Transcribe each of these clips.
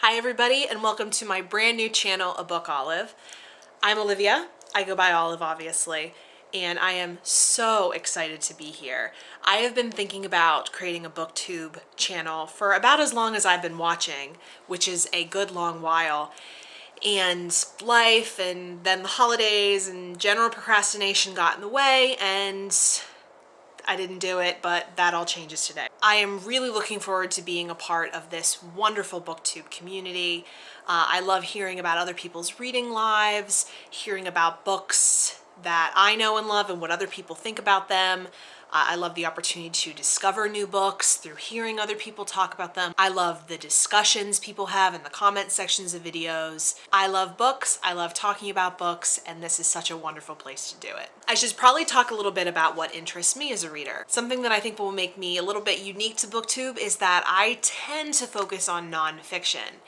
Hi everybody, and welcome to my brand new channel, A Book Olive. I'm Olivia. I go by Olive, obviously, and I am so excited to be here. I have been thinking about creating a booktube channel for about as long as I've been watching, which is a good long while. And life and then the holidays and general procrastination got in the way, and I didn't do it, but that all changes today. I am really looking forward to being a part of this wonderful booktube community. I love hearing about other people's reading lives, hearing about books that I know and love and what other people think about them. I love the opportunity to discover new books through hearing other people talk about them. I love the discussions people have in the comment sections of videos. I love books, I love talking about books, and this is such a wonderful place to do it. I should probably talk a little bit about what interests me as a reader. Something that I think will make me a little bit unique to booktube is that I tend to focus on nonfiction.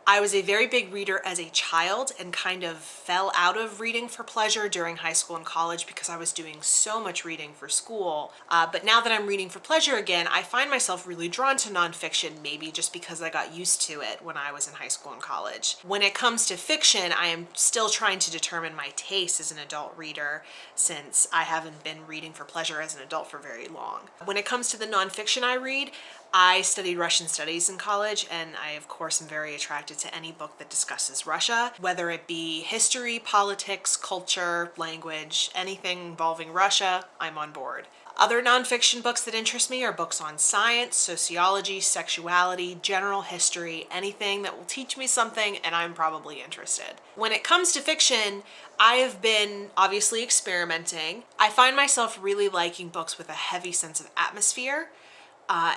I was a very big reader as a child and kind of fell out of reading for pleasure during high school and college because I was doing so much reading for school. But now that I'm reading for pleasure again, I find myself really drawn to nonfiction, maybe just because I got used to it when I was in high school and college. When it comes to fiction, I am still trying to determine my taste as an adult reader since I haven't been reading for pleasure as an adult for very long. When it comes to the nonfiction I read, I studied Russian studies in college, and I of course am very attracted to any book that discusses Russia, whether it be history, politics, culture, language, anything involving Russia, I'm on board. Other nonfiction books that interest me are books on science, sociology, sexuality, general history, anything that will teach me something, and I'm probably interested. When it comes to fiction, I have been obviously experimenting. I find myself really liking books with a heavy sense of atmosphere,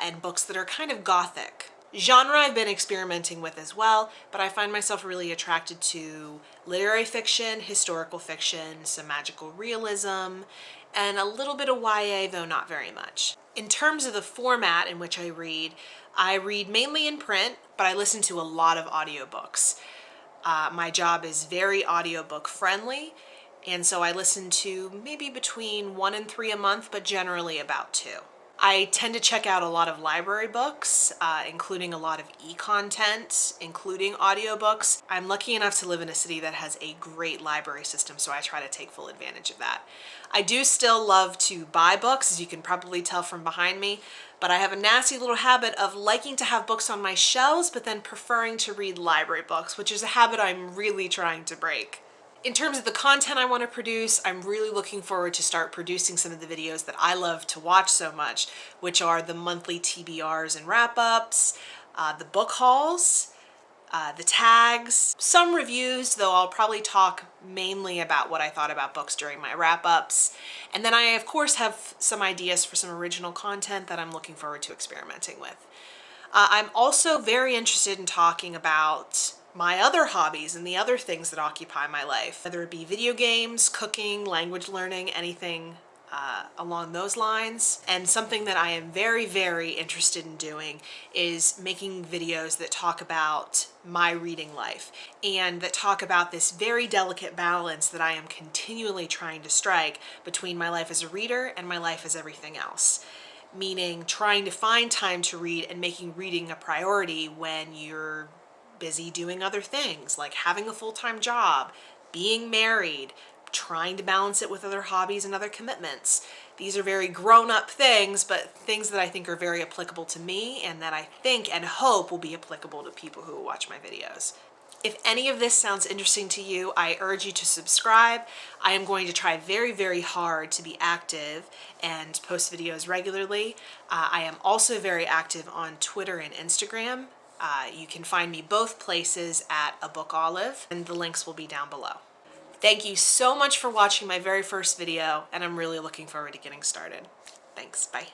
and books that are kind of gothic. Genre I've been experimenting with as well, but I find myself really attracted to literary fiction, historical fiction, some magical realism, and a little bit of YA, though not very much. In terms of the format in which I read mainly in print, but I listen to a lot of audiobooks. My job is very audiobook friendly, and so I listen to maybe between 1 and 3 a month, but generally about 2. I tend to check out a lot of library books, including a lot of e-content, including audiobooks. I'm lucky enough to live in a city that has a great library system, so I try to take full advantage of that. I do still love to buy books, as you can probably tell from behind me, but I have a nasty little habit of liking to have books on my shelves, but then preferring to read library books, which is a habit I'm really trying to break. In terms of the content I want to produce, I'm really looking forward to start producing some of the videos that I love to watch so much, which are the monthly TBRs and wrap-ups, the book hauls, the tags, some reviews, though I'll probably talk mainly about what I thought about books during my wrap-ups. And then I, of course, have some ideas for some original content that I'm looking forward to experimenting with. I'm also very interested in talking about my other hobbies and the other things that occupy my life, whether it be video games, cooking, language learning, anything along those lines. And something that I am very, very interested in doing is making videos that talk about my reading life and that talk about this very delicate balance that I am continually trying to strike between my life as a reader and my life as everything else. Meaning trying to find time to read and making reading a priority when you're busy doing other things, like having a full-time job, being married, trying to balance it with other hobbies and other commitments. These are very grown-up things, but things that I think are very applicable to me and that I think and hope will be applicable to people who will watch my videos. If any of this sounds interesting to you, I urge you to subscribe. I am going to try very, very hard to be active and post videos regularly. I am also very active on Twitter and Instagram. You can find me both places at A Book Olive, and the links will be down below. Thank you so much for watching my very first video, and I'm really looking forward to getting started. Thanks, bye.